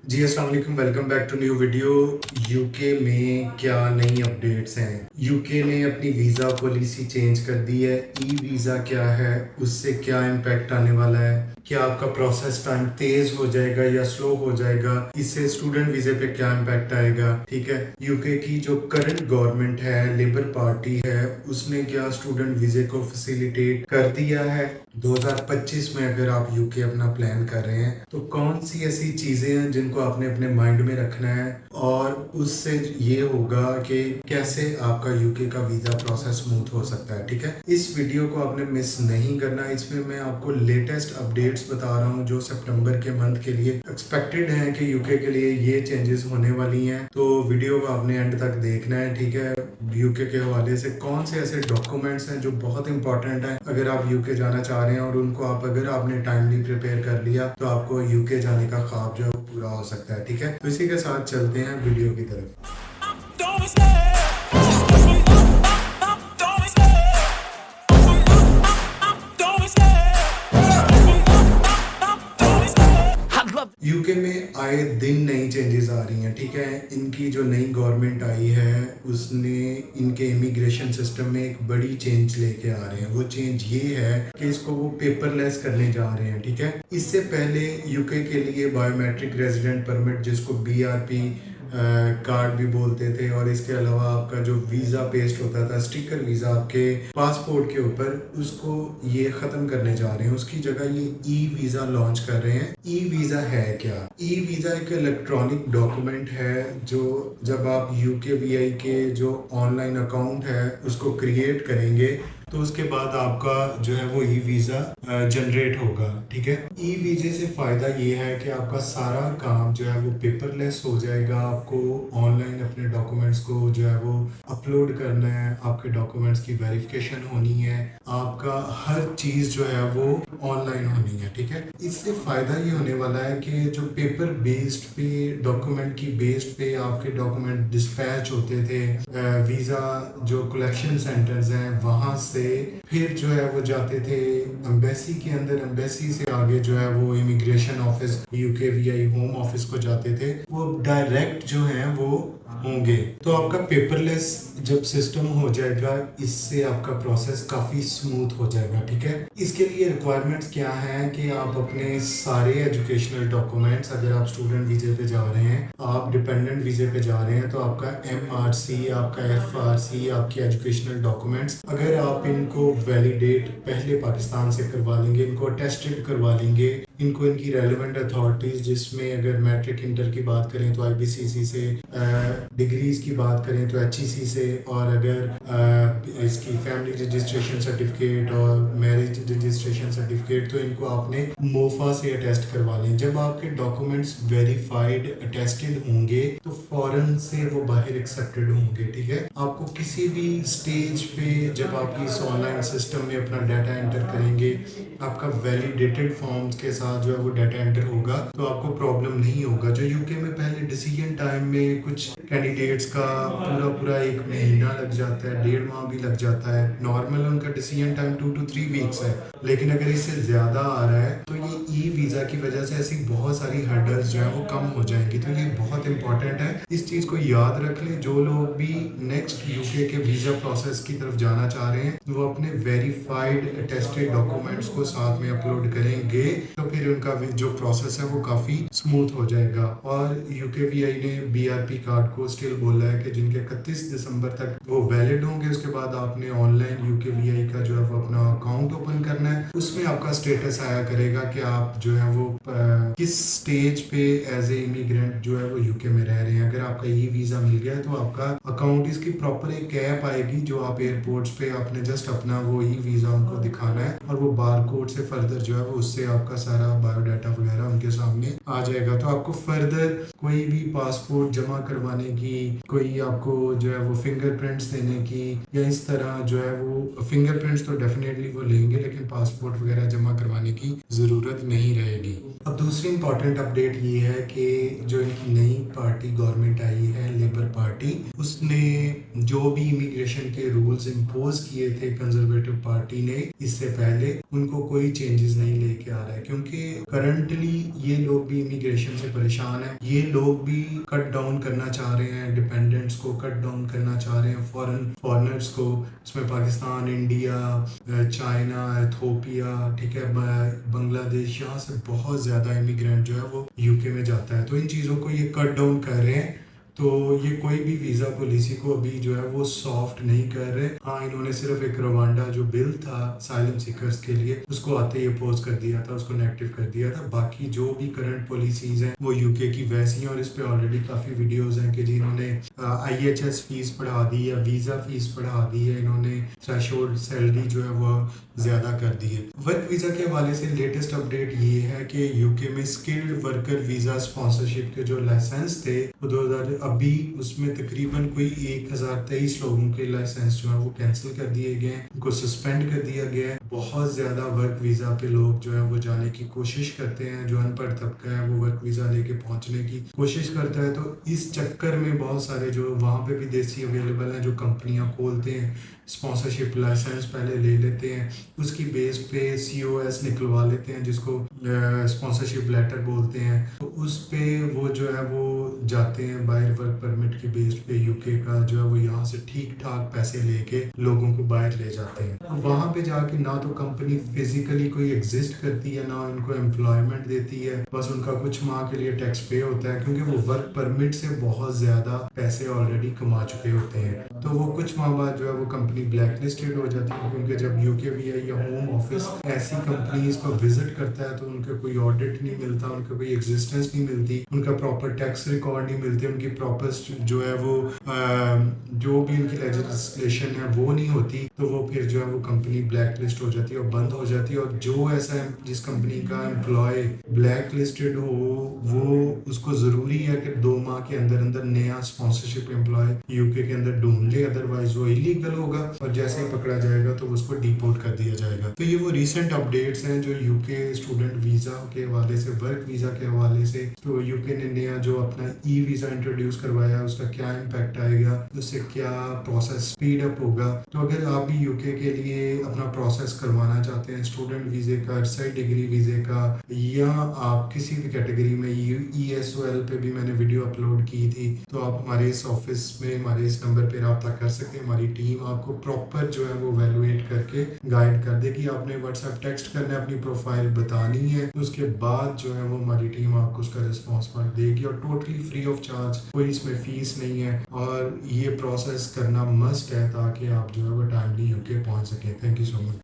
जी अस्सलाम वालेकुम, welcome back to new video. UK में क्या नई अपडेट्स हैं? यूके ने अपनी वीज़ा पॉलिसी चेंज कर दी है। ई वीज़ा क्या है, उससे क्या इम्पैक्ट आने वाला है? क्या आपका प्रोसेस टाइम तेज हो जाएगा या स्लो हो जाएगा? इससे स्टूडेंट वीज़े पे क्या इम्पैक्ट आएगा? ठीक है, यूके की जो करंट गवर्नमेंट है, लेबर पार्टी है, उसने क्या स्टूडेंट वीज़े को फैसिलिटेट कर दिया है? 2025 में अगर आप यूके अपना प्लान कर रहे हैं तो कौन सी ऐसी चीज़ें हैं जिनको आपने अपने माइंड में रखना है, और उससे ये होगा कि कैसे आपका यूके का वीज़ा प्रोसेस स्मूथ हो सकता है। ठीक है, इस वीडियो को आपने मिस नहीं करना। इसमें मैं आपको लेटेस्ट अपडेट्स बता रहा हूँ जो सितंबर के मंथ के लिए एक्सपेक्टेड हैं कि यूके के लिए ये चेंजेस होने वाली हैं। तो वीडियो को आपने एंड तक देखना है। ठीक है, यूके के हवाले से कौन से ऐसे डॉक्यूमेंट्स हैं जो बहुत इंपॉर्टेंट हैं अगर आप यूके जाना चाह रहे हैं, और उनको आप अगर आपने टाइमली प्रिपेयर कर लिया तो आपको यूके जाने का ख्वाब जो है वो पूरा हो सकता है। ठीक है, तो इसी के साथ चलते हैं वीडियो की तरफ। यूके में आए दिन नई चेंजेस आ रही हैं। ठीक है, इनकी जो नई गवर्नमेंट आई है उसने इनके इमिग्रेशन सिस्टम में एक बड़ी चेंज लेके आ रहे हैं। वो चेंज ये है कि इसको वो पेपरलेस करने जा रहे हैं। ठीक है, इससे पहले यूके के लिए बायोमेट्रिक रेजिडेंट परमिट, जिसको बीआरपी कार्ड भी बोलते थे, और इसके अलावा आपका जो वीज़ा पेस्ट होता था, स्टिकर वीज़ा आपके पासपोर्ट के ऊपर, उसको ये ख़त्म करने जा रहे हैं। उसकी जगह ये ई वीज़ा लॉन्च कर रहे हैं। ई वीज़ा है क्या? ई वीज़ा एक इलेक्ट्रॉनिक डॉक्यूमेंट है जो जब आप यूके वीआई के जो ऑनलाइन अकाउंट है उसको क्रिएट करेंगे तो उसके बाद आपका जो है वो ई वीज़ा जनरेट होगा। ठीक है, ई वीज़े से फ़ायदा ये है कि आपका सारा काम जो है वो पेपरलेस हो जाएगा। आपको ऑनलाइन अपने डॉक्यूमेंट्स को जो है वो अपलोड करना है, आपके डॉक्यूमेंट्स की वेरिफिकेशन होनी है, आपका हर चीज़ जो है वो ऑनलाइन होनी है। ठीक है, इससे फ़ायदा ये होने वाला है कि जो पेपर बेस्ड पे, डॉक्यूमेंट की बेस्ड पे आपके डॉक्यूमेंट डिस्पैच होते थे, वीज़ा जो कलेक्शन सेंटर्स हैं वहाँ से फिर जो है वो जाते थे एम्बेसी के अंदर, एम्बेसी से आगे जो है वो immigration office, UK VI home office को जाते थे, वो डायरेक्ट जो है वो होंगे। तो आपका पेपरलेस जब सिस्टम हो जाएगा, इससे आपका प्रोसेस काफ़ी स्मूथ हो जाएगा। ठीक है, इसके लिए रिक्वायरमेंट्स क्या हैं कि आप अपने सारे एजुकेशनल डॉक्यूमेंट्स, अगर आप स्टूडेंट वीज़े पे जा रहे हैं, आप डिपेंडेंट वीज़े पे जा रहे हैं, तो आपका एमआरसी, आपका एफआरसी, आपके एजुकेशनल डॉक्यूमेंट्स, अगर आप इनको वैलिडेट पहले पाकिस्तान से करवा लेंगे, इनको अटेस्टेड करवा लेंगे, इनको इनकी रेलिवेंट अथॉरिटीज़, जिसमें अगर मैट्रिक इंटर की बात करें तो आईबीसीसी से, डिग्रीज की बात करें तो एचईसी से, और अगर इसकी फैमिली रजिस्ट्रेशन सर्टिफिकेट और मैरिज रजिस्ट्रेशन सर्टिफिकेट, तो इनको आपने मोफा से अटेस्ट करवा लें। जब आपके डॉक्यूमेंट्स वेरीफाइड अटेस्टेड होंगे तो फौरन से वो बाहर एक्सेप्टेड होंगे। ठीक है, आपको किसी भी स्टेज पे जब आप इस ऑनलाइन सिस्टम में अपना डाटा एंटर करेंगे, आपका वैलिडेटेड फॉर्म्स के साथ जो है वो डाटा एंटर होगा, तो आपको प्रॉब्लम नहीं होगा। जो यूके में पहले डिसीजन टाइम में कुछ कैंडिडेट्स का पूरा पूरा 1 महीना लग जाता है, 1.5 माह भी लग जाता है, नॉर्मल उनका डिसीजन टाइम 2 to 3 वीक्स है, लेकिन अगर इससे ज़्यादा आ रहा है तो ये ई वीज़ा की वजह से ऐसी बहुत सारी हर्डल्स जो है वो कम हो जाएंगी। तो ये बहुत इंपॉर्टेंट है, इस चीज़ को याद रख लें। जो लोग भी नेक्स्ट यूके के वीज़ा प्रोसेस की तरफ जाना चाह रहे हैं, वो अपने वेरीफाइड अटेस्टेड डॉक्यूमेंट्स को साथ में अपलोड करेंगे, तो फिर उनका जो प्रोसेस है वो काफ़ी स्मूथ हो जाएगा। और यूके वीआई ने बीआरपी कार्ड को स्टिल बोला है कि जिनके 31 दिसंबर तक वो वैलिड होंगे, उसके बाद आपने ऑनलाइन यूके वीआई का जो है वो अपना अकाउंट ओपन करना है। उसमें आपका स्टेटस आया करेगा कि आप जो है वो किस स्टेज पे एज ए इमिग्रेंट जो है वो यूके में रह रहे हैं। अगर आपका ई वीज़ा मिल गया है तो आपका अकाउंट, इसकी प्रॉपर एक ऐप आएगी जो आप एयरपोर्ट्स पे आपने जस्ट अपना वो ई वीज़ा उनको दिखाना है, और वो बार कोड से फर्दर जो है वो उससे आपका सारा बायोडाटा वगैरह उनके सामने आ जाएगा। तो आपको फर्दर कोई भी भी पासपोर्ट जमा करवाने की, कोई आपको जो है वो फिंगरप्रिंट्स देने की, या इस तरह जो है वो फिंगरप्रिंट्स तो डेफिनेटली वो लेंगे, लेकिन पासपोर्ट वगैरह जमा करवाने की ज़रूरत नहीं रहेगी। अब दूसरी इंपॉर्टेंट अपडेट ये है कि जो इनकी नई पार्टी गवर्नमेंट आई है, लेबर पार्टी, उसने जो भी इमिग्रेशन के रूल्स इम्पोज किए थे कंजर्वेटिव पार्टी ने इससे पहले, उनको कोई चेंजेस नहीं लेके आ रहा है, क्योंकि करंटली ये लोग भी इमिग्रेशन से परेशान हैं। ये लोग भी कट डाउन करना चाह रहे हैं, डिपेंडेंट्स को कट डाउन करना चाह रहे हैं, फॉरेनर्स को, इसमें पाकिस्तान, इंडिया, चाइना, इथोपिया, ठीक है, बांग्लादेश, यहाँ से बहुत ज़्यादा इमिग्रेंट जो है वो यूके में जाता है। तो इन चीज़ों को ये कट डाउन कर रहे हैं। तो ये कोई भी वीज़ा पॉलिसी को अभी जो है वो सॉफ्ट नहीं कर रहे। हाँ, इन्होंने सिर्फ एक रवांडा जो बिल था साइलम सीकर्स के लिए, उसको आते ही अपोज कर दिया था, उसको नेगेटिव कर दिया था। बाकी जो भी करंट पॉलिसीज हैं वो यूके की वैसी हैं, और इस पे ऑलरेडी काफ़ी वीडियोस हैं कि जिन्होंने IHS फीस बढ़ा दी है, वीज़ा फीस बढ़ा दी है, इन्होंने थ्रेशोल्ड सैलरी जो है वो ज़्यादा कर दी है। वर्क वीज़ा के हवाले से लेटेस्ट अपडेट ये है कि यूके में स्किल्ड वर्कर वीज़ा स्पॉन्सरशिप के जो लाइसेंस थे वो 2000 अभी उसमें तकरीबन कोई 1023 लोगों के लाइसेंस जो है वो कैंसिल कर दिए गए हैं, उनको सस्पेंड कर दिया गया है। बहुत ज़्यादा वर्क वीज़ा पे लोग जो है वो जाने की कोशिश करते हैं, जो अनपढ़ तबका है वो वर्क वीज़ा लेके पहुंचने की कोशिश करता है। तो इस चक्कर में बहुत सारे जो वहाँ पे भी देसी अवेलेबल हैं, जो कंपनियाँ खोलते हैं, स्पॉन्सरशिप लाइसेंस पहले ले लेते हैं, उसकी बेस पे COS निकलवा लेते हैं, जिसको स्पॉन्सरशिप लेटर बोलते हैं। तो उस पे वो जो है वो जाते हैं बाहर वर्क परमिट की बेस पे, यूके का जो है वो यहाँ से ठीक ठाक पैसे लेके लोगों को बाहर ले जाते हैं। अब वहाँ पे जाके ना तो कंपनी फिजिकली कोई एग्जिस्ट करती है, ना उनको एम्प्लॉयमेंट देती है, बस उनका कुछ माह के लिए टैक्स पे होता है, क्योंकि वो वर्क परमिट से बहुत ज्यादा पैसे ऑलरेडी कमा चुके होते हैं। तो वो कुछ माह बाद जो है वो कंपनी ब्लैक लिस्टेड हो जाती है, क्योंकि जब UKVI या होम ऑफिस ऐसी कंपनीज को विजिट करता है तो उनका कोई ऑडिट नहीं मिलता, उनका कोई एग्जिस्टेंस नहीं मिलती, उनका प्रॉपर टैक्स रिकॉर्ड नहीं मिलते, उनकी प्रॉपर जो है वो जो भी उनकी लेजिस्लेशन है वो नहीं होती। तो वो फिर जो है वो कंपनी ब्लैक लिस्ट हो जाती है और बंद हो जाती है। और जो ऐसा जिस कंपनी का एम्प्लॉय ब्लैक लिस्टेड हो, वो उसको जरूरी है कि 2 माह के अंदर अंदर नया स्पॉन्सरशिप एम्प्लॉय यूके के अंदर ढूंढ ले, अदरवाइज वो इलीगल होगा और जैसे ही पकड़ा जाएगा तो उसको डिपोर्ट कर दिया जाएगा। तो ये वो रिसेंट अपडेट्स हैं जो यूके स्टूडेंट वीजा के हवाले से, वर्क वीजा के हवाले से। तो यूके ने नया जो अपना वीजा इंट्रोड्यूस करवाया, उसका क्या इम्पैक्ट आएगा, उससे क्या प्रोसेस स्पीड अप होगा। तो अगर आप भी यूके के लिए अपना प्रोसेस करवाना चाहते हैं, स्टूडेंट वीजे का, सही डिग्री वीजे का, या आप किसी भी कैटेगरी में, ESOL पे भी मैंने वीडियो अपलोड की थी, तो आप हमारे इस ऑफिस में हमारे इस नंबर पे रब्ता कर सकते हैं। हमारी टीम आपको प्रॉपर जो है वो वैल्यूएट करके गाइड कर देगी। आपने व्हाट्सएप टेक्स्ट करना है, अपनी प्रोफाइल बतानी है, उसके बाद जो है वो हमारी टीम आपको उसका रिस्पॉन्स देगी, और टोटली फ्री ऑफ चार्ज, कोई इसमें फीस नहीं है। और ये प्रोसेस करना मस्ट है ताकि आप जो है वो टाइमली यूके पहुंच सके। Thank you so much.